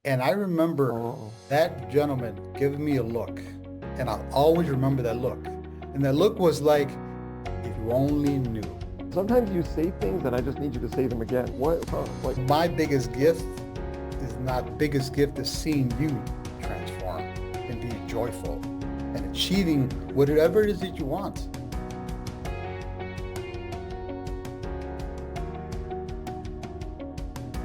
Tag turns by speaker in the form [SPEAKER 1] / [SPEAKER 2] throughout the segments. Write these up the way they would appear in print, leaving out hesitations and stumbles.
[SPEAKER 1] And I remember
[SPEAKER 2] Oh,
[SPEAKER 1] that gentleman giving me a look, and I'll always remember that look. And that look was like, if you only knew.
[SPEAKER 2] sometimes you say things and I just need you to say them again. What, huh? Like,
[SPEAKER 1] My biggest gift is not biggest gift is seeing you transform and being joyful and achieving whatever it is that you want.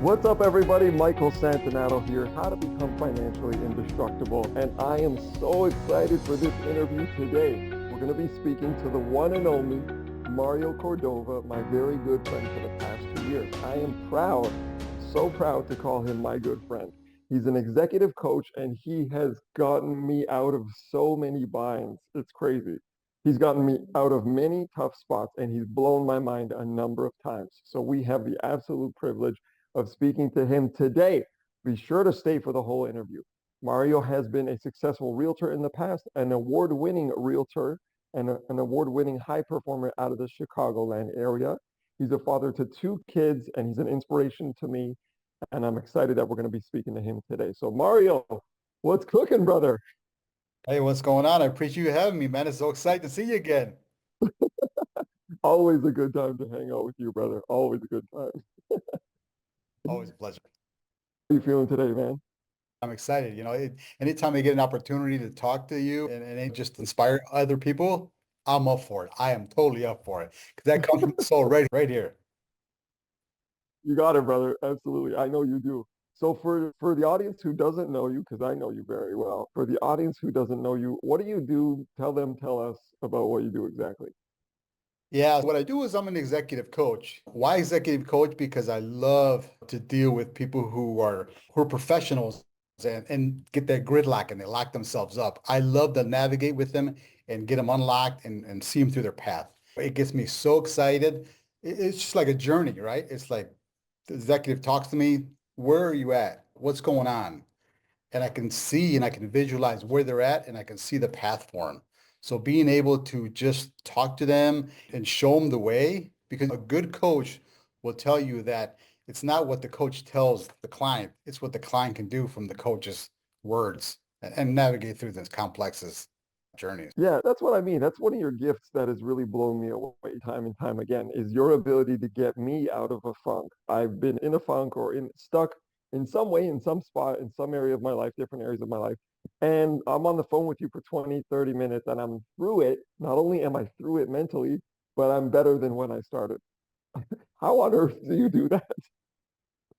[SPEAKER 2] what's up, everybody? Michael Santonato here, how to become financially indestructible. And I am so excited for this interview today. We're going to be speaking to the one and only Mario Cordova, my very good friend for the past 2 years. I am proud, so proud to call him my good friend. He's an executive coach and he has gotten me out of so many binds. It's crazy. He's gotten me out of many tough spots and he's blown my mind a number of times. So we have the absolute privilege of speaking to him today. Be sure to stay for the whole interview. Mario has been a successful realtor in the past, an award-winning realtor, and an award-winning high performer out of the Chicagoland area. He's a father to 2 kids, and he's an inspiration to me. And I'm excited that we're going to be speaking to him today. So, Mario, what's cooking, brother?
[SPEAKER 1] Hey, what's going on? I appreciate you having me, man. It's so exciting to see you again.
[SPEAKER 2] Always a good time to hang out with you, brother. Always a good time.
[SPEAKER 1] Always a pleasure.
[SPEAKER 2] How are you feeling today, man?
[SPEAKER 1] I'm excited. Anytime I get an opportunity to talk to you and it just inspire other people, I'm up for it. I am totally up for it because that comes from the soul right here.
[SPEAKER 2] You got it, brother. Absolutely. I know you do. So for the audience who doesn't know you, because I know you very well, for the audience who doesn't know you, what do you do? Tell us about what you do exactly.
[SPEAKER 1] Yeah, what I do is I'm an executive coach. Why executive coach? Because I love to deal with people who are professionals and get that gridlock and they lock themselves up. I love to navigate with them and get them unlocked and see them through their path. It gets me so excited. It's just like a journey, right? It's like the executive talks to me, where are you at? What's going on? And I can see and I can visualize where they're at and I can see the path for them. So being able to just talk to them and show them the way, because a good coach will tell you that it's not what the coach tells the client, it's what the client can do from the coach's words and navigate through these complexes journeys.
[SPEAKER 2] Yeah, that's what I mean. That's one of your gifts that has really blown me away time and time again is your ability to get me out of a funk. I've been in a funk or in stuck in some way, in some spot, in some area of my life, different areas of my life. And I'm on the phone with you for 20, 30 minutes and I'm through it. Not only am I through it mentally, but I'm better than when I started. How on earth do you do that?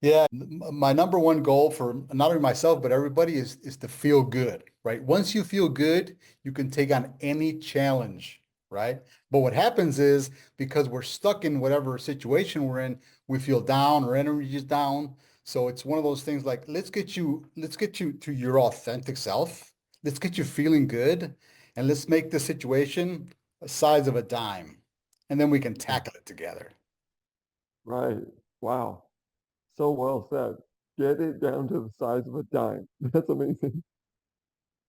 [SPEAKER 1] Yeah, my number one goal for not only myself, but everybody is to feel good, right? Once you feel good, you can take on any challenge, right? But what happens is because we're stuck in whatever situation we're in, we feel down, our energy is down. So it's one of those things like let's get you to your authentic self. Let's get you feeling good, and let's make the situation the size of a dime, and then we can tackle it together.
[SPEAKER 2] Right. Wow. So well said. Get it down to the size of a dime. That's amazing.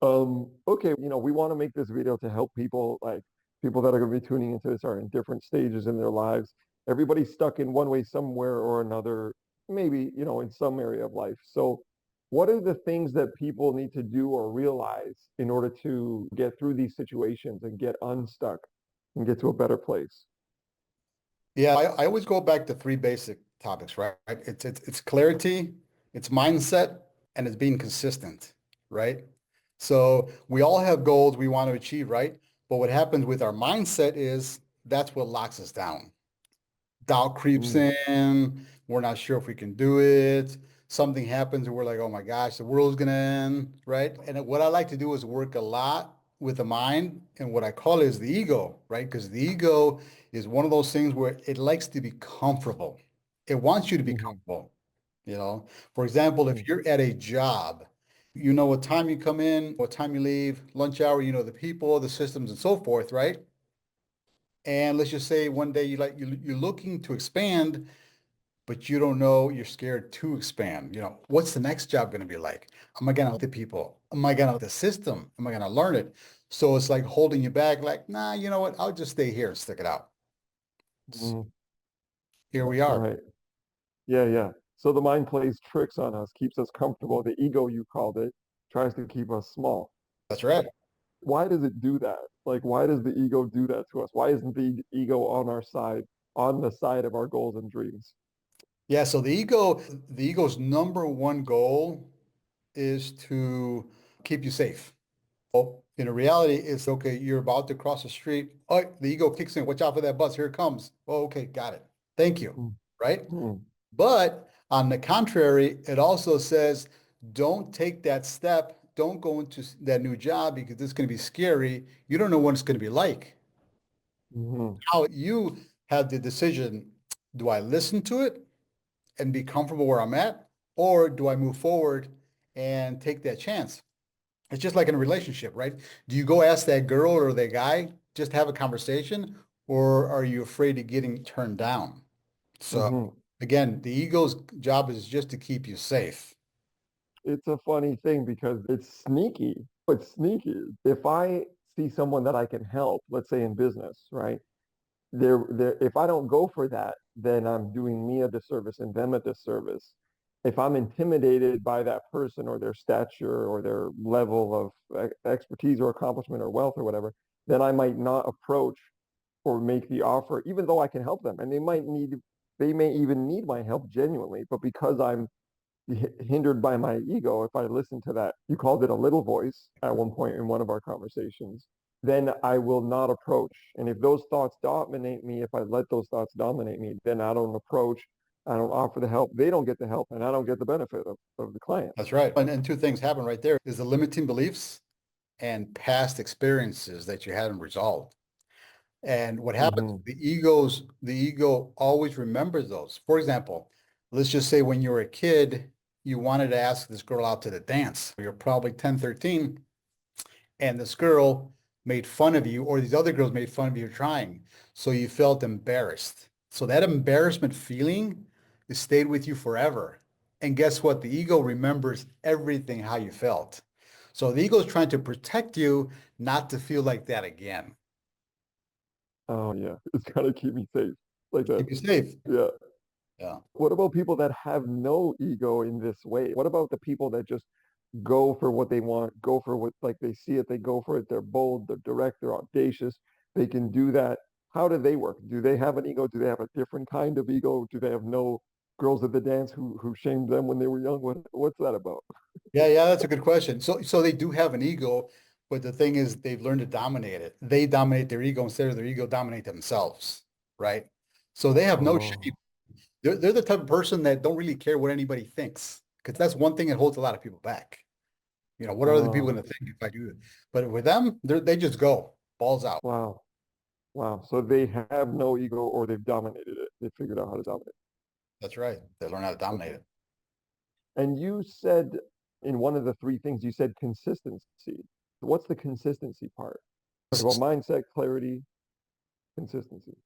[SPEAKER 2] Okay, we want to make this video to help people, like people that are going to be tuning into this are in different stages in their lives. Everybody's stuck in one way, somewhere or another, maybe, in some area of life. So what are the things that people need to do or realize in order to get through these situations and get unstuck and get to a better place?
[SPEAKER 1] Yeah, I always go back to three basic topics, right? It's clarity, it's mindset, and it's being consistent, right? So we all have goals we want to achieve, right? But what happens with our mindset is that's what locks us down. Doubt creeps
[SPEAKER 2] Mm,
[SPEAKER 1] in. We're not sure if we can do it. Something happens and we're like, oh my gosh, the world's gonna end, right? And what I like to do is work a lot with the mind, and what I call it is the ego, right? Because the ego is one of those things where it likes to be comfortable. It wants you to be
[SPEAKER 2] mhm,
[SPEAKER 1] comfortable, you know? For example, if
[SPEAKER 2] mm,
[SPEAKER 1] you're at a job, you know what time you come in, what time you leave, lunch hour, you know the people, the systems, and so forth, right? And let's just say one day you're looking to expand, but you don't know, you're scared to expand. What's the next job going to be like? Am I going to like the people? Am I going to like the system? Am I going to learn it? So it's like holding you back, like, nah, you know what? I'll just stay here and stick it out.
[SPEAKER 2] mm.
[SPEAKER 1] Here we are.
[SPEAKER 2] Right. Yeah, yeah. So the mind plays tricks on us, keeps us comfortable. The ego, you called it, tries to keep us small.
[SPEAKER 1] That's right.
[SPEAKER 2] Why does it do that? Like, why does the ego do that to us? Why isn't the ego on our side, on the side of our goals and dreams?
[SPEAKER 1] Yeah, so the ego's number one goal is to keep you safe. Well, in reality, it's okay, you're about to cross the street. Oh, the ego kicks in. Watch out for that bus. Here it comes. Oh, okay, got it. Thank you. Right?
[SPEAKER 2] Mm-hmm.
[SPEAKER 1] But on the contrary, it also says, don't take that step. Don't go into that new job because it's going to be scary. You don't know what it's going to be like.
[SPEAKER 2] Mm-hmm.
[SPEAKER 1] How you have the decision, do I listen to it and be comfortable where I'm at, or do I move forward and take that chance? It's just like in a relationship, right? Do you go ask that girl or that guy just to have a conversation, or are you afraid of getting turned down? So
[SPEAKER 2] Mm-hmm.
[SPEAKER 1] again, the ego's job is just to keep you safe.
[SPEAKER 2] It's a funny thing because it's sneaky. It's sneaky. If I see someone that I can help, let's say in business, right? If I don't go for that, then I'm doing me a disservice and them a disservice. If I'm intimidated by that person or their stature or their level of expertise or accomplishment or wealth or whatever, then I might not approach or make the offer, even though I can help them. And they may even need my help genuinely, but because I'm hindered by my ego, if I listen to that, you called it a little voice at one point in one of our conversations, then I will not approach. And if those thoughts dominate me, if I let those thoughts dominate me, then I don't approach, I don't offer the help, they don't get the help, and I don't get the benefit of the client.
[SPEAKER 1] That's right. And two things happen right there is the limiting beliefs and past experiences that you hadn't resolved. And what happens,
[SPEAKER 2] Mm-hmm.
[SPEAKER 1] the ego always remembers those. For example, let's just say when you were a kid, you wanted to ask this girl out to the dance. You're probably 10, 13, and this girl made fun of you, or these other girls made fun of you trying. So you felt embarrassed. So that embarrassment feeling has stayed with you forever. And guess what? The ego remembers everything how you felt. So the ego is trying to protect you not to feel like that again.
[SPEAKER 2] Oh yeah, it's gotta keep me safe like that.
[SPEAKER 1] Keep you safe.
[SPEAKER 2] Yeah.
[SPEAKER 1] Yeah.
[SPEAKER 2] What about people that have no ego in this way? What about the people that just go for what they want, go for what, like they see it, they go for it. They're bold, they're direct, they're audacious. They can do that. How do they work? Do they have an ego? Do they have a different kind of ego? Do they have no girls at the dance who shamed them when they were young? What's that about?
[SPEAKER 1] Yeah, that's a good question. So they do have an ego, but the thing is they've learned to dominate it. They dominate their ego instead of their ego dominate themselves, right? So they have no shame.
[SPEAKER 2] Oh,
[SPEAKER 1] They're the type of person that don't really care what anybody thinks, because that's one thing that holds a lot of people back. You know, what are other people
[SPEAKER 2] oh,
[SPEAKER 1] going to think if I do it? But with them, they just go balls out.
[SPEAKER 2] wow, wow. So they have no ego or they've dominated it. They figured out how to dominate.
[SPEAKER 1] That's right. They learn how to dominate
[SPEAKER 2] Okay.
[SPEAKER 1] it.
[SPEAKER 2] And you said in one of the three things, you said consistency. What's the consistency part? Talk about mindset, clarity, consistency.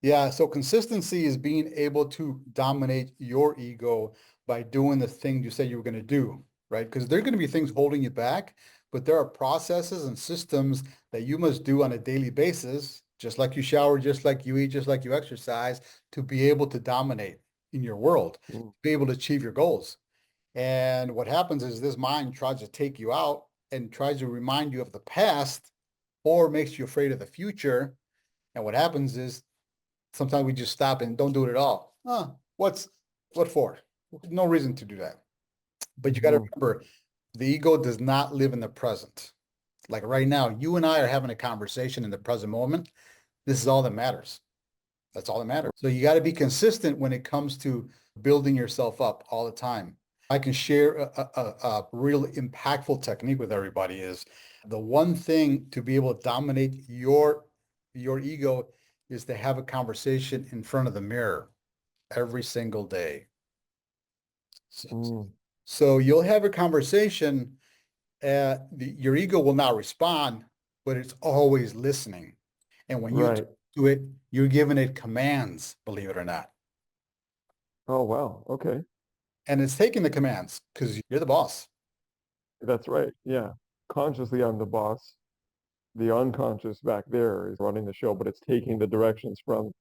[SPEAKER 1] Yeah, so consistency is being able to dominate your ego by doing the thing you said you were going to do, right? Because there are going to be things holding you back, but there are processes and systems that you must do on a daily basis, just like you shower, just like you eat, just like you exercise, to be able to dominate in your world, to
[SPEAKER 2] Mm,
[SPEAKER 1] be able to achieve your goals. And what happens is this mind tries to take you out and tries to remind you of the past or makes you afraid of the future. And what happens is sometimes we just stop and don't do it at all. What for? No reason to do that. But you got to
[SPEAKER 2] mhm.
[SPEAKER 1] remember, the ego does not live in the present. Like right now, you and I are having a conversation in the present moment. This is all that matters. That's all that matters. So you got to be consistent when it comes to building yourself up all the time. I can share a real impactful technique with everybody is the one thing to be able to dominate your ego is to have a conversation in front of the mirror every single day. So,
[SPEAKER 2] Mm,
[SPEAKER 1] so you'll have a conversation, your ego will not respond, but it's always listening. And when you talk
[SPEAKER 2] right.
[SPEAKER 1] to it, you're giving it commands, believe it or not.
[SPEAKER 2] Oh, wow. Okay.
[SPEAKER 1] And it's taking the commands because you're the boss.
[SPEAKER 2] That's right. Yeah. Consciously, I'm the boss. The unconscious back there is running the show, but it's taking the directions from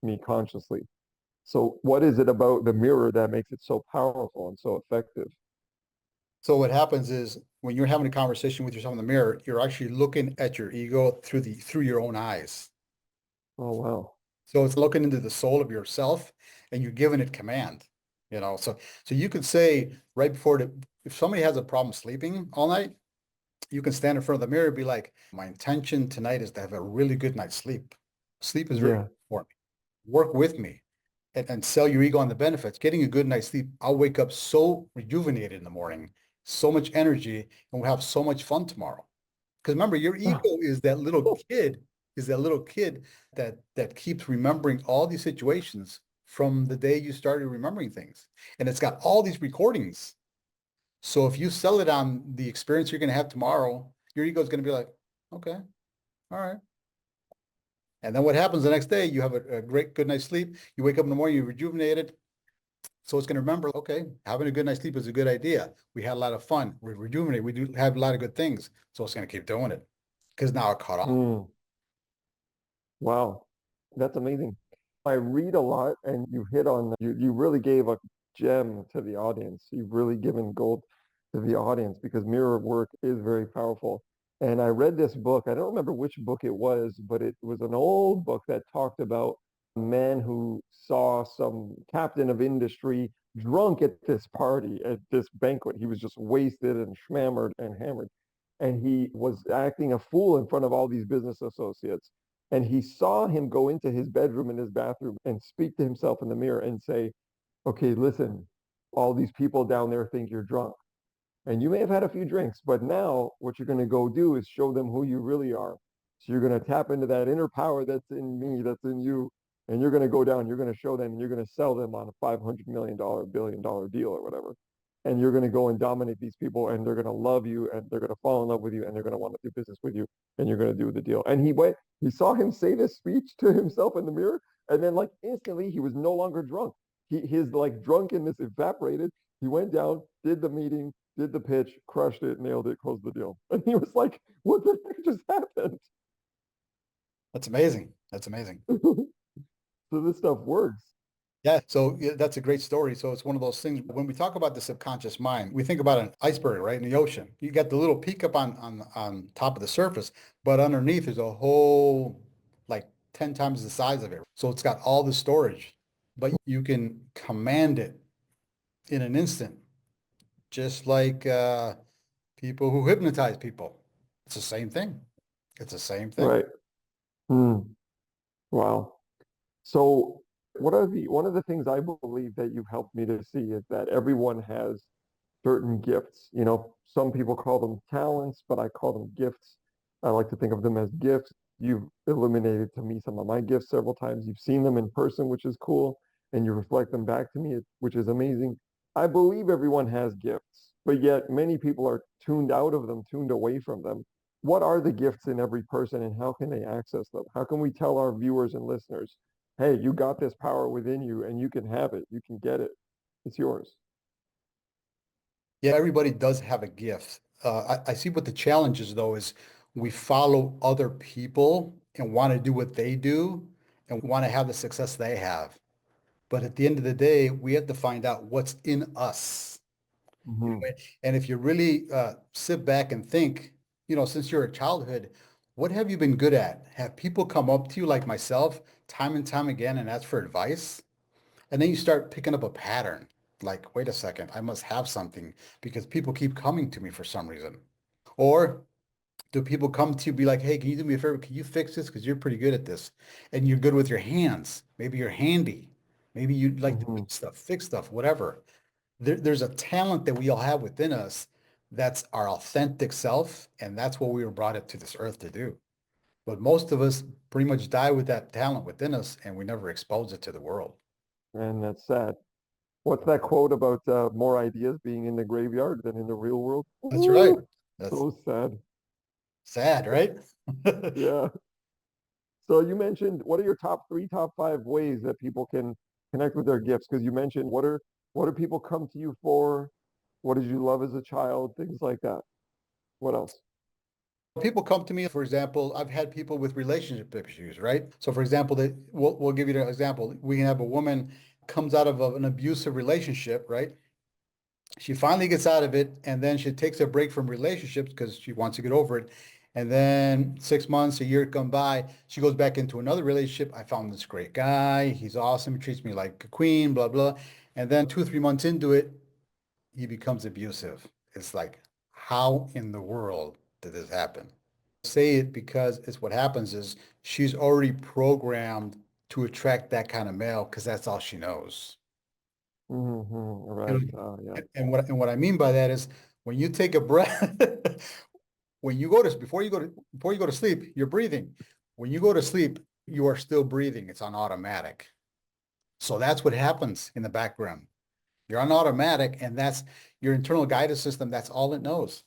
[SPEAKER 2] me consciously. So what is it about the mirror that makes it so powerful and so effective?
[SPEAKER 1] So what happens is when you're having a conversation with yourself in the mirror, you're actually looking at your ego through your own eyes.
[SPEAKER 2] Oh, wow.
[SPEAKER 1] So it's looking into the soul of yourself and you're giving it command, So you could say right before if somebody has a problem sleeping all night, you can stand in front of the mirror and be like, my intention tonight is to have a really good night's sleep. Sleep is very
[SPEAKER 2] Yeah.
[SPEAKER 1] important. Work with me and sell your ego on the benefits. Getting a good night's sleep, I'll wake up so rejuvenated in the morning, so much energy, and we'll have so much fun tomorrow. Because remember, your ego is that little kid that keeps remembering all these situations from the day you started remembering things. And it's got all these recordings. So if you sell it on the experience you're going to have tomorrow, your ego is going to be like, okay, all right. And then what happens the next day? You have a great, good night's sleep. You wake up in the morning, you're rejuvenated. So it's going to remember, okay, having a good night's sleep is a good idea. We had a lot of fun. We're rejuvenated. We do have a lot of good things. So it's going to keep doing it because now it caught on.
[SPEAKER 2] Mm. Wow, that's amazing. I read a lot, and you hit on you really gave a gem to the audience. You've really given gold to the audience because mirror work is very powerful. And I read this book. I don't remember which book it was, but it was an old book that talked about a man who saw some captain of industry drunk at this party, at this banquet. He was just wasted and schmammered and hammered. And he was acting a fool in front of all these business associates, and he saw him go into his bedroom and his bathroom and speak to himself in the mirror and say, okay, listen, all these people down there think you're drunk. And you may have had a few drinks, but now what you're going to go do is show them who you really are. So you're going to tap into that inner power that's in me, that's in you, and you're going to go down, you're going to show them, and you're going to sell them on a $500 million, $1 billion deal or whatever. And you're going to go and dominate these people, and they're going to love you, and they're going to fall in love with you, and they're going to want to do business with you, and you're going to do the deal. And he saw him say this speech to himself in the mirror, and then like instantly he was no longer drunk. His like drunkenness evaporated. He went down, did the meeting, did the pitch, crushed it, nailed it, closed the deal. And he was like, what the heck just happened?
[SPEAKER 1] That's amazing. That's amazing.
[SPEAKER 2] So this stuff works.
[SPEAKER 1] Yeah. So yeah, that's a great story. So it's one of those things when we talk about the subconscious mind, we think about an iceberg, right? In the ocean. You got the little peak up on top of the surface, but underneath there's a whole like 10 times the size of it. So it's got all the storage, but you can command it in an instant, just like people who hypnotize people. It's the same thing. It's the same thing.
[SPEAKER 2] Right. Hmm. Wow. So one of the things I believe that you've helped me to see is that everyone has certain gifts. You know, some people call them talents, but I call them gifts. I like to think of them as gifts. You've illuminated to me some of my gifts several times. You've seen them in person, which is cool, and you reflect them back to me, which is amazing. I believe everyone has gifts, but yet many people are tuned out of them, tuned away from them. What are the gifts in every person, and how can they access them? How can we tell our viewers and listeners, hey, you got this power within you and you can have it, you can get it, it's yours?
[SPEAKER 1] Yeah, everybody does have a gift. I see what the challenge is though is we follow other people and want to do what they do and want to have the success they have. But at the end of the day, we have to find out what's in us.
[SPEAKER 2] Hmm.
[SPEAKER 1] And if you really sit back and think, since you're a childhood, what have you been good at? Have people come up to you like myself time and time again and ask for advice? And then you start picking up a pattern. Like, wait a second, I must have something because people keep coming to me for some reason. Or do people come to you be like, hey, can you do me a favor? Can you fix this? Because you're pretty good at this. And you're good with your hands. Maybe you're handy. Maybe you like to
[SPEAKER 2] Hmm.
[SPEAKER 1] build stuff, fix stuff, whatever. There's a talent that we all have within us that's our authentic self. And that's what we were brought up to this earth to do. But most of us pretty much die with that talent within us and we never expose it to the world.
[SPEAKER 2] And that's sad. What's that quote about more ideas being in the graveyard than in the real world?
[SPEAKER 1] That's right.
[SPEAKER 2] Ooh,
[SPEAKER 1] That's
[SPEAKER 2] so sad.
[SPEAKER 1] sad, right?
[SPEAKER 2] Yeah. So you mentioned, what are your top three, top five ways that people can connect with their gifts? Because you mentioned, what do people come to you for? What did you love as a child? Things like that. What else?
[SPEAKER 1] People come to me, for example, I've had people with relationship issues, right? So for example, we'll give you an example. We can have a woman comes out of an abusive relationship, right? She finally gets out of it, and then she takes a break from relationships because she wants to get over it. And then 6 months, a year come by, she goes back into another relationship. I found this great guy. He's awesome. He treats me like a queen, blah, blah. And then 2, 3 months into it, he becomes abusive. It's like, how in the world did this happen? Say it because it's what happens is she's already programmed to attract that kind of male because that's all she knows.
[SPEAKER 2] Right.
[SPEAKER 1] You
[SPEAKER 2] Yeah.
[SPEAKER 1] know, and what I mean by that is when you take a breath, when you go to before you go to sleep, you're breathing. When you go to sleep, you are still breathing. It's on automatic. So that's what happens in the background. You're on automatic, and that's your internal guidance system. That's all it knows.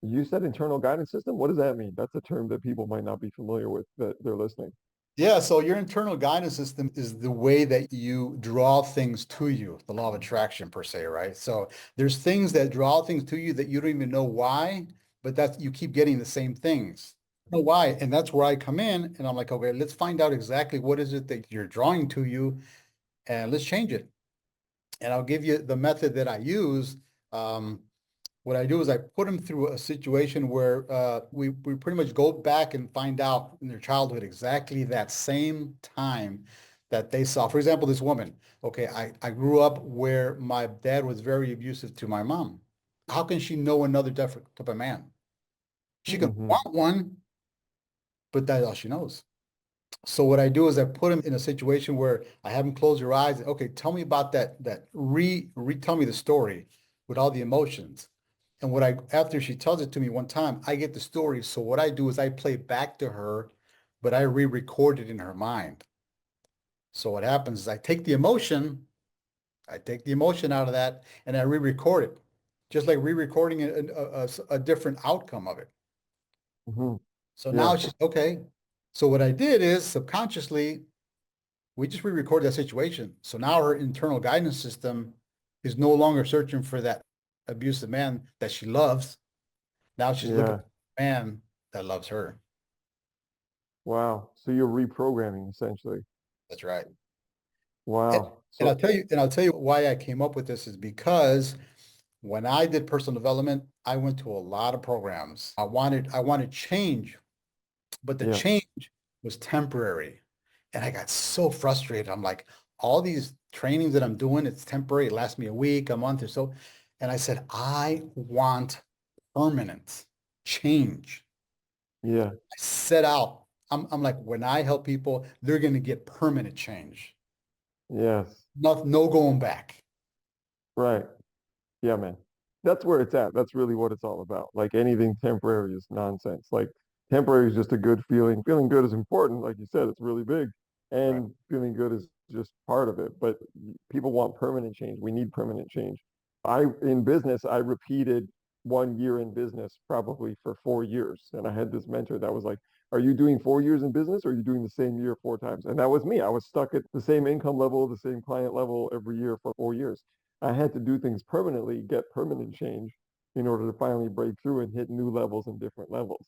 [SPEAKER 2] You said internal guidance system. What does that mean? That's a term that people might not be familiar with that they're listening.
[SPEAKER 1] Yeah, so your internal guidance system is the way that you draw things to you, the law of attraction per se, right? So there's things that draw things to you that you don't even know why, but that's you keep getting the same things. I don't know why? And that's where I come in and I'm like, okay, let's find out exactly what is it that you're drawing to you and let's change it. And I'll give you the method that I use. Um, what I do is I put them through a situation where we pretty much go back and find out in their childhood exactly that same time that they saw. For example, this woman, okay, I grew up where my dad was very abusive to my mom. How can she know another different type of man? She can
[SPEAKER 2] Hmm.
[SPEAKER 1] want one, but that's all she knows. So what I do is I put him in a situation where I have him close your eyes. Okay, tell me about that. Tell me the story with all the emotions. And what I after she tells it to me one time, I get the story. So what I do is I play back to her, but I re-record it in her mind. So what happens is I take the emotion out of that and I re-record it, just like re-recording a different outcome of it.
[SPEAKER 2] Hmm.
[SPEAKER 1] So now
[SPEAKER 2] Yeah.
[SPEAKER 1] she's okay. So what I did is subconsciously we just re-record that situation. So now her internal guidance system is no longer searching for that abusive man that she loves. Now she's looking
[SPEAKER 2] Yeah.
[SPEAKER 1] for a man that loves her.
[SPEAKER 2] Wow. So you're reprogramming essentially.
[SPEAKER 1] That's right. And,
[SPEAKER 2] Wow.
[SPEAKER 1] and
[SPEAKER 2] So
[SPEAKER 1] I'll tell you why I came up with this is because when I did personal development, I went to a lot of programs. I wanted change, but the
[SPEAKER 2] yeah.
[SPEAKER 1] change was temporary. And I got so frustrated. I'm like, all these trainings that I'm doing, it's temporary. It lasts me a week, a month or so. And I said, I want permanent change.
[SPEAKER 2] Yeah.
[SPEAKER 1] I set out. I'm like, when I help people, they're going to get permanent change.
[SPEAKER 2] Yes.
[SPEAKER 1] No going back.
[SPEAKER 2] Right. Yeah, man. That's where it's at. That's really what it's all about. Like anything temporary is nonsense. Like temporary is just a good feeling. Feeling good is important. Like you said, it's really big.
[SPEAKER 1] Right.
[SPEAKER 2] And feeling good is just part of it. But people want permanent change. We need permanent change. In business, I repeated 1 year in business probably for 4 years. And I had this mentor that was like, are you doing 4 years in business or are you doing the same year 4 times? And that was me. I was stuck at the same income level, the same client level every year for 4 years. I had to do things permanently, get permanent change in order to finally break through and hit new levels and different levels.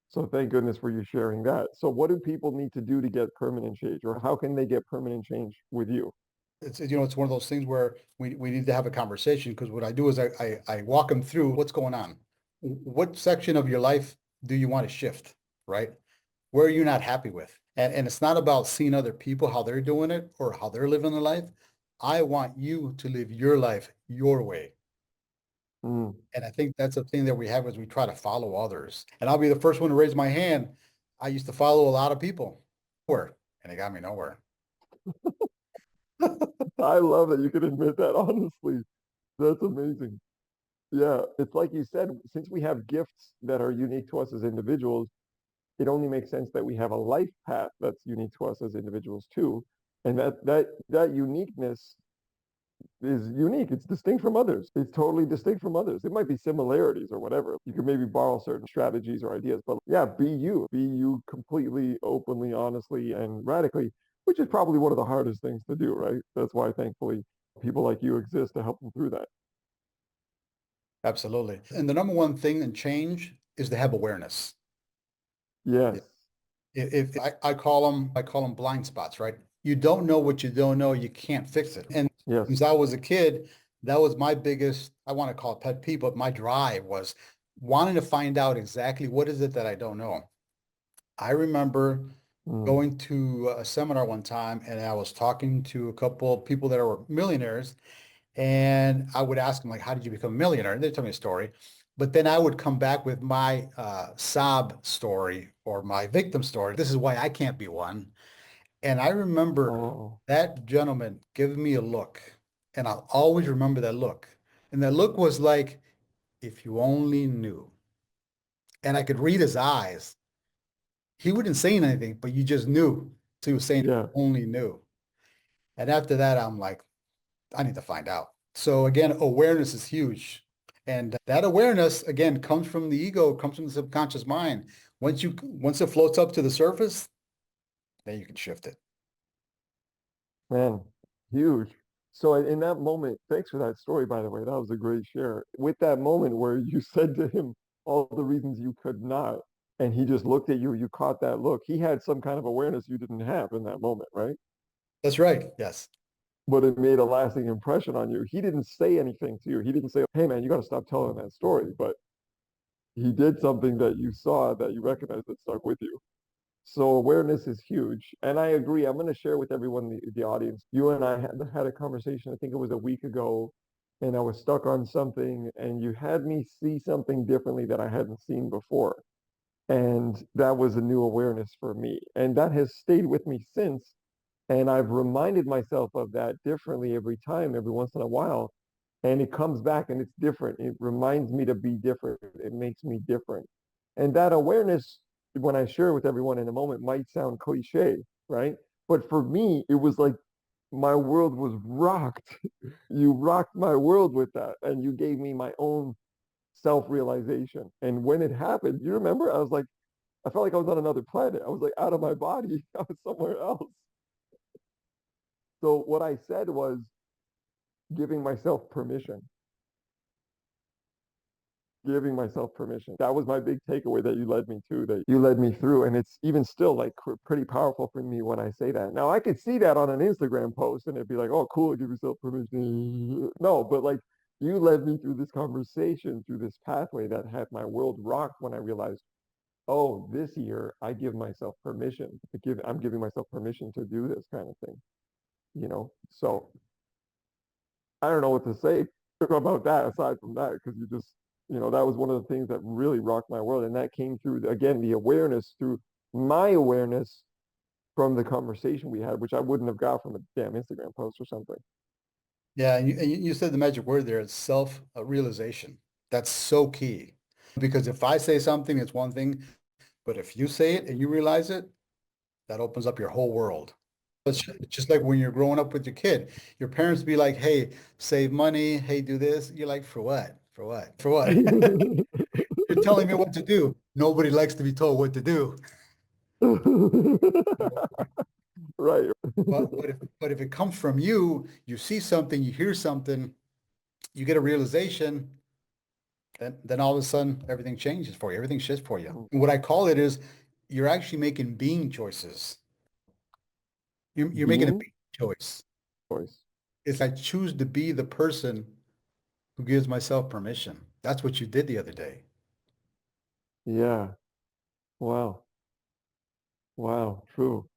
[SPEAKER 2] So thank goodness for you sharing that. So what do people need to do to get permanent change or how can they get permanent change with you?
[SPEAKER 1] It's one of those things where we need to have a conversation because what I do is I walk them through what's going on. What section of your life do you want to shift, right? Where are you not happy with? And it's not about seeing other people, how they're doing it or how they're living their life. I want you to live your life your way.
[SPEAKER 2] Mm,
[SPEAKER 1] And I think that's the thing that we have is we try to follow others. And I'll be the first one to raise my hand. I used to follow a lot of people, nowhere, and it got me nowhere.
[SPEAKER 2] I love that you can admit that honestly. That's amazing. Yeah, it's like you said, since we have gifts that are unique to us as individuals, it only makes sense that we have a life path that's unique to us as individuals too. And that uniqueness is unique. It's distinct from others. It's totally distinct from others. It might be similarities or whatever. You can maybe borrow certain strategies or ideas, but yeah, be you. Be you completely, openly, honestly, and radically, which is probably one of the hardest things to do, right? That's why thankfully people like you exist to help them through that.
[SPEAKER 1] Absolutely. And the number one thing in change is to have awareness.
[SPEAKER 2] Yes.
[SPEAKER 1] If I call them blind spots, right? you don't know what you don't know, you can't fix it. And since
[SPEAKER 2] Yes.
[SPEAKER 1] I was a kid, that was my biggest, I want to call it pet peeve, but my drive was wanting to find out exactly what is it that I don't know. I remember
[SPEAKER 2] Mm.
[SPEAKER 1] going to a seminar one time and I was talking to a couple of people that were millionaires, and I would ask them like, how did you become a millionaire? And they tell me a story. But then I would come back with my sob story or my victim story. This is why I can't be one. And I remember
[SPEAKER 2] Oh,
[SPEAKER 1] that gentleman giving me a look, and I'll always remember that look. And that look was like, if you only knew. And I could read his eyes. He wouldn't say anything, but you just knew. So he was saying,
[SPEAKER 2] yeah.
[SPEAKER 1] only knew. And after that, I'm like, I need to find out. So again, awareness is huge. And that awareness, again, comes from the ego, comes from the subconscious mind. Once it floats up to the surface, then you can shift it.
[SPEAKER 2] Man, huge. So in that moment, thanks for that story, by the way. That was a great share. With that moment where you said to him all the reasons you could not, and he just looked at you, you caught that look. He had some kind of awareness you didn't have in that moment, right?
[SPEAKER 1] That's right. Yes.
[SPEAKER 2] But it made a lasting impression on you. He didn't say anything to you. He didn't say, hey, man, you got to stop telling that story. But he did something that you saw that you recognized that stuck with you. So awareness is huge. And I agree. I'm going to share with everyone, the audience. You and I had a conversation, I think it was a week ago, and I was stuck on something, and you had me see something differently that I hadn't seen before. And that was a new awareness for me. And that has stayed with me since. And I've reminded myself of that differently every time, every once in a while. And it comes back and it's different. It reminds me to be different. It makes me different. And that awareness, when I share with everyone in a moment, might sound cliche, right? But for me, it was like my world was rocked. You rocked my world with that. And you gave me my own self-realization. And when it happened, you remember, I was like, I felt like I was on another planet. I was like out of my body. I was somewhere else. So what I said was giving myself permission, giving myself permission. That was my big takeaway that you led me to, that you led me through. And it's even still like pretty powerful for me when I say that. Now I could see that on an Instagram post and it'd be like, oh, cool, give yourself permission. No, but like you led me through this conversation, through this pathway that had my world rocked when I realized, oh, this year I give myself permission to I'm giving myself permission to do this kind of thing, you know? So I don't know what to say about that aside from that, because you just, that was one of the things that really rocked my world. And that came through, again, the awareness through my awareness from the conversation we had, which I wouldn't have got from a damn Instagram post or something.
[SPEAKER 1] Yeah. And you said the magic word there, it's self-realization. That's so key. Because if I say something, it's one thing, but if you say it and you realize it, that opens up your whole world. It's just like when you're growing up with your kid, your parents be like, hey, save money. Hey, do this. You're like, for what? For what? For what? You're telling me what to do. Nobody likes to be told what to do.
[SPEAKER 2] Right.
[SPEAKER 1] But if it comes from you, you see something, you hear something, you get a realization, then all of a sudden everything changes for you. Everything shifts for you. And what I call it is you're actually making being choices. You're making a
[SPEAKER 2] Being
[SPEAKER 1] being choice.
[SPEAKER 2] choice.
[SPEAKER 1] It's I choose to be the person who gives myself permission. That's what you did the other day.
[SPEAKER 2] Yeah. Wow. Wow. True.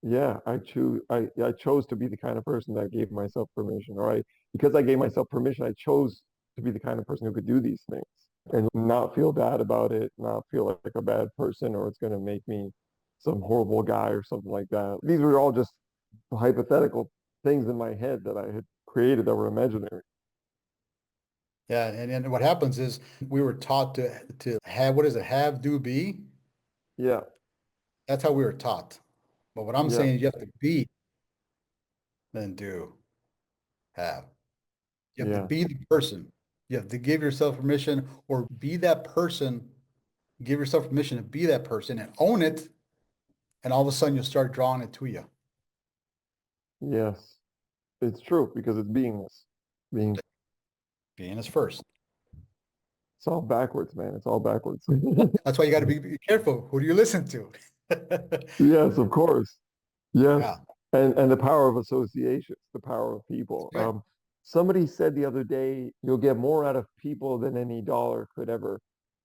[SPEAKER 2] Yeah, I chose to be the kind of person that gave myself permission. All right. Because I gave myself permission, I chose to be the kind of person who could do these things and not feel bad about it, not feel like a bad person or it's gonna make me some horrible guy or something like that. These were all just hypothetical things in my head that I had created that were imaginary.
[SPEAKER 1] Yeah, and what happens is we were taught to have, what is it, have, do, be.
[SPEAKER 2] Yeah,
[SPEAKER 1] That's how we were taught. But what I'm
[SPEAKER 2] yeah,
[SPEAKER 1] saying is you have to be, then do, have. You have to
[SPEAKER 2] yeah,
[SPEAKER 1] be the person. You have to give yourself permission or be that person. Give yourself permission to be that person and own it. And all of a sudden you'll start drawing it to you.
[SPEAKER 2] yes. It's true because it's beingness. Being
[SPEAKER 1] Being is first.
[SPEAKER 2] it's all backwards, man. It's all backwards.
[SPEAKER 1] That's why you got to be careful. Who do you listen to?
[SPEAKER 2] Yes, of course. Yes.
[SPEAKER 1] Yeah.
[SPEAKER 2] And the power of associations, the power of people.
[SPEAKER 1] Right.
[SPEAKER 2] Somebody said the other day, you'll get more out of people than any dollar could ever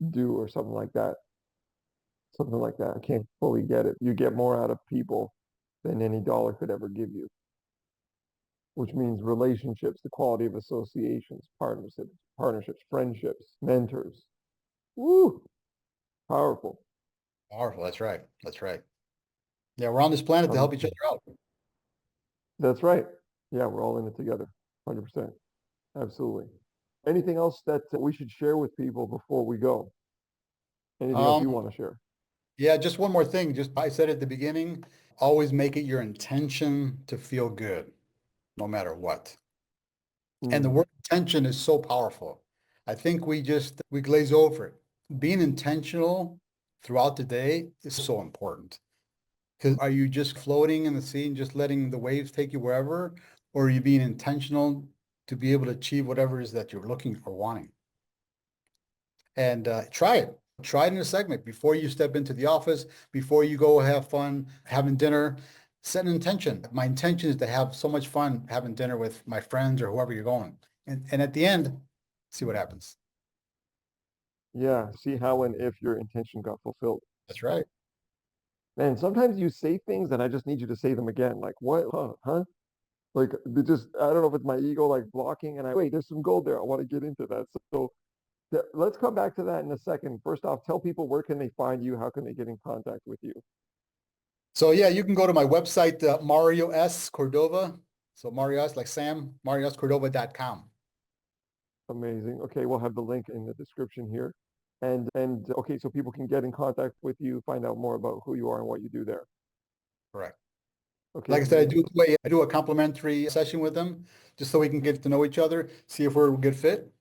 [SPEAKER 2] do, or something like that. Something like that. I can't fully get it. You get more out of people than any dollar could ever give you, which means relationships, the quality of associations, partnerships, friendships, mentors. Woo, powerful.
[SPEAKER 1] Powerful. That's right. That's right. Yeah, we're on this planet to help
[SPEAKER 2] Um,
[SPEAKER 1] each other out.
[SPEAKER 2] that's right. Yeah, we're all in it together. 100%. Absolutely. Anything else that we should share with people before we go? Anything else you
[SPEAKER 1] Um,
[SPEAKER 2] want to share?
[SPEAKER 1] yeah, just one more thing. Just I said at the beginning, always make it your intention to feel good, no matter what. And the
[SPEAKER 2] Mm,
[SPEAKER 1] word intention is so powerful. I think we glaze over it. Being intentional throughout the day is so important. Because are you just floating in the sea and just letting the waves take you wherever? Or are you being intentional to be able to achieve whatever it is that you're looking or wanting? And try it. Try it in a segment before you step into the office, before you go have fun having dinner. Set an intention. My intention is to have so much fun having dinner with my friends or whoever you're going. And at the end, see what happens.
[SPEAKER 2] yeah, see how and if your intention got fulfilled.
[SPEAKER 1] That's right.
[SPEAKER 2] Man, sometimes you say things and I just need you to say them again. Like, what? Huh? Huh? Like, I don't know if it's my ego like blocking and wait, there's some gold there. I want to get into that. So let's come back to that in a second. First off, tell people where can they find you? How can they get in contact with you?
[SPEAKER 1] So yeah, you can go to my website, Mario S. Cordova. So Mario S like Sam, marioscordova.com.
[SPEAKER 2] Amazing. Okay, we'll have the link in the description here. And okay, so people can get in contact with you, find out more about who you are and what you do there.
[SPEAKER 1] Correct.
[SPEAKER 2] Okay,
[SPEAKER 1] Like I said,
[SPEAKER 2] amazing.
[SPEAKER 1] I do a complimentary session with them just so we can get to know each other, see if we're a good fit.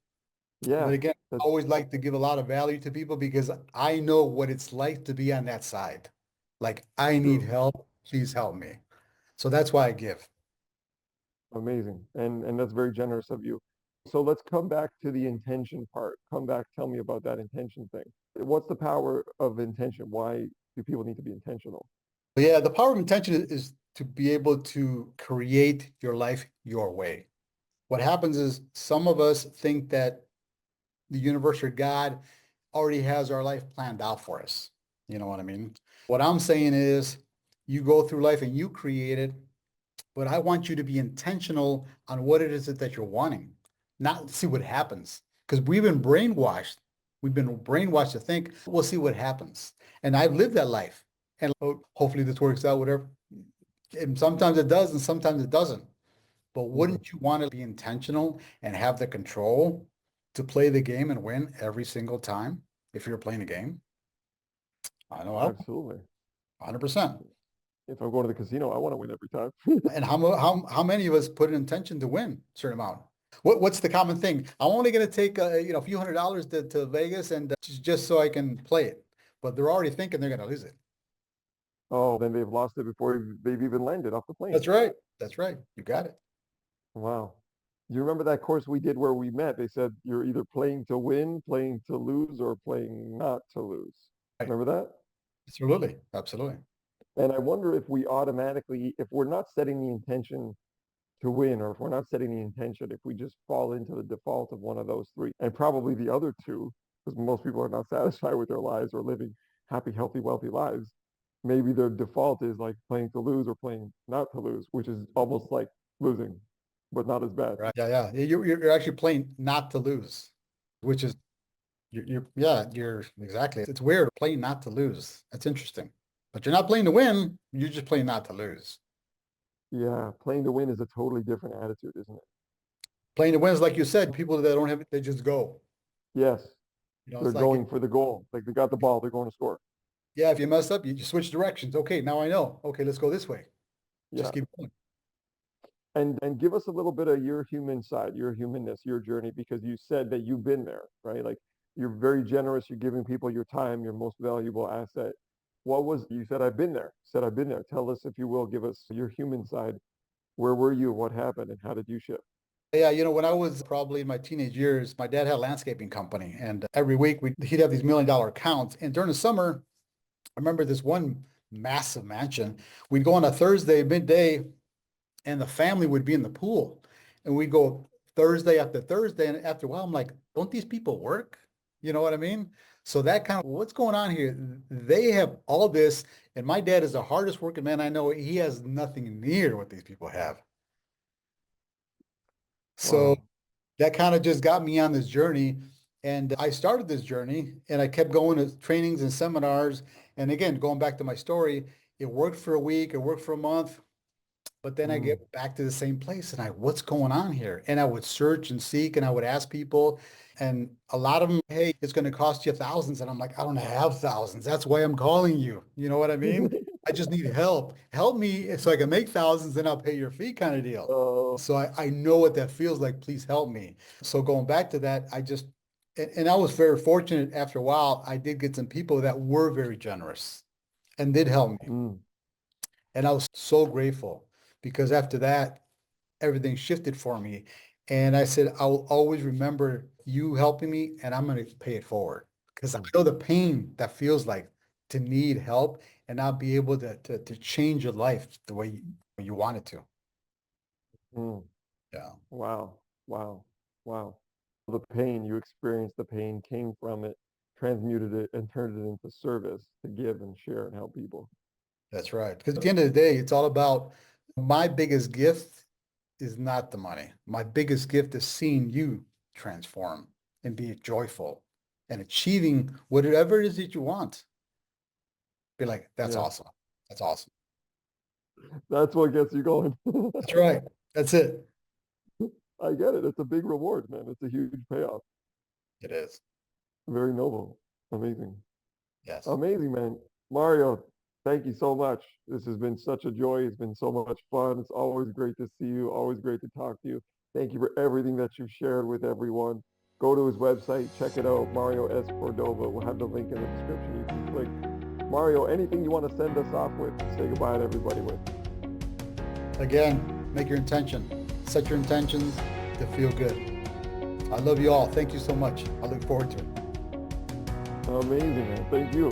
[SPEAKER 1] But
[SPEAKER 2] Yeah,
[SPEAKER 1] again, I
[SPEAKER 2] that's
[SPEAKER 1] always like to give a lot of value to people because I know what it's like to be on that side. Like, I need
[SPEAKER 2] true.
[SPEAKER 1] help. Please help me. So that's why I give.
[SPEAKER 2] Amazing. And that's very generous of you. So let's come back to the intention part. Come back, tell me about that intention thing. What's the power of intention? Why do people need to be intentional?
[SPEAKER 1] But yeah, the power of intention is to be able to create your life your way. What happens is some of us think that the universe or God already has our life planned out for us. You know what I mean? What I'm saying is you go through life and you create it, but I want you to be intentional on what it is that you're wanting, not see what happens. Because we've been brainwashed. We've been brainwashed to think we'll see what happens. And I've lived that life. And hopefully this works out, whatever. And sometimes it does and sometimes it doesn't. But
[SPEAKER 2] Hmm.
[SPEAKER 1] wouldn't you want to be intentional and have the control to play the game and win every single time if you're playing a game? I know I would,
[SPEAKER 2] Absolutely.
[SPEAKER 1] 100%.
[SPEAKER 2] If I'm going to the casino, I want to win every time.
[SPEAKER 1] And how many of us put an intention to win a certain amount? What's the common thing? I'm only going to take a few $100s to Vegas and just so I can play it. But they're already thinking they're going to lose it.
[SPEAKER 2] Oh, then they've lost it before they've even landed off the plane.
[SPEAKER 1] That's right. That's right. You got it.
[SPEAKER 2] Wow. Do you remember that course we did where we met? They said you're either playing to win, playing to lose, or playing not to lose.
[SPEAKER 1] Right.
[SPEAKER 2] Remember that?
[SPEAKER 1] Absolutely. Absolutely.
[SPEAKER 2] And I wonder if we automatically, if we're not setting the intention to win, or if we're not setting the intention, if we just fall into the default of one of those three, and probably the other two, because most people are not satisfied with their lives or living happy, healthy, wealthy lives. Maybe their default is like playing to lose or playing not to lose, which is almost like losing, but not as bad.
[SPEAKER 1] Right. Yeah. Yeah. You're actually playing not to lose, which is yeah, you're exactly. It's weird playing not to lose. That's interesting. But you're not playing to win. You're just playing not to lose.
[SPEAKER 2] Yeah, playing to win is a totally different attitude, isn't it?
[SPEAKER 1] Playing to win is like you said, people that don't have it, they just go.
[SPEAKER 2] Yes, they're
[SPEAKER 1] It's like,
[SPEAKER 2] going for the goal. Like they got the ball, they're going to score.
[SPEAKER 1] yeah, if you mess up, you switch directions. Okay, now I know. Okay, let's go this way. Just
[SPEAKER 2] Yeah.
[SPEAKER 1] keep going.
[SPEAKER 2] And give us a little bit of your human side, your humanness, your journey, because you said that you've been there, right? Like you're very generous, you're giving people your time, your most valuable asset. What was you said I've been there. Said I've been there. Tell us if you will, give us your human side. Where were you? What happened and how did you shift?
[SPEAKER 1] Yeah, when I was probably in my teenage years, my dad had a landscaping company, and every week he'd have these $1 million accounts. And during the summer, I remember this one massive mansion. We'd go on a Thursday midday and the family would be in the pool. And we'd go Thursday after Thursday. And after a while, I'm like, don't these people work? You know what I mean? So that kind of what's going on here? They have all this, and my dad is the hardest working man I know. He has nothing near what these people have. So
[SPEAKER 2] Wow.
[SPEAKER 1] that kind of just got me on this journey. And I started this journey and I kept going to trainings and seminars. And again, going back to my story, it worked for a week, it worked for a month. But then I
[SPEAKER 2] Mm,
[SPEAKER 1] get back to the same place and what's going on here? And I would search and seek and I would ask people and a lot of them, hey, it's going to cost you thousands. And I'm like, I don't have thousands. That's why I'm calling you. You know what I mean? I just need help. Help me so I can make thousands, then I'll pay your fee kind of deal.
[SPEAKER 2] oh,
[SPEAKER 1] So I know what that feels like. Please help me. So going back to that, and I was very fortunate after a while, I did get some people that were very generous and did help me.
[SPEAKER 2] mm,
[SPEAKER 1] And I was so grateful because after that, everything shifted for me. And I said, I will always remember you helping me and I'm going to pay it forward because I
[SPEAKER 2] mm,
[SPEAKER 1] know the pain that feels like to need help and not be able to change your life the way you want it to.
[SPEAKER 2] mm.
[SPEAKER 1] Yeah,
[SPEAKER 2] Wow. Wow. Wow. The pain you experienced, the pain came from it, transmuted it, and turned it into service to give and share and help people.
[SPEAKER 1] that's right. Because at the end of the day, it's all about my biggest gift is not the money. My biggest gift is seeing you transform and be joyful and achieving whatever it is that you want. Be like, that's
[SPEAKER 2] Yeah.
[SPEAKER 1] awesome. That's awesome.
[SPEAKER 2] That's what gets you going.
[SPEAKER 1] That's right. That's it.
[SPEAKER 2] I get it. It's a big reward, man. It's a huge payoff.
[SPEAKER 1] It is.
[SPEAKER 2] Very noble. Amazing.
[SPEAKER 1] Yes.
[SPEAKER 2] Amazing, man. Mario, thank you so much. This has been such a joy. It's been so much fun. It's always great to see you. Always great to talk to you. Thank you for everything that you've shared with everyone. Go to his website, check it out, Mario S. Cordova. We'll have the link in the description. You can click. Mario, anything you want to send us off with, say goodbye to everybody with.
[SPEAKER 1] Again, make your intention. Set your intentions to feel good. I love you all. Thank you so much. I look forward to it.
[SPEAKER 2] Amazing, man. Thank you.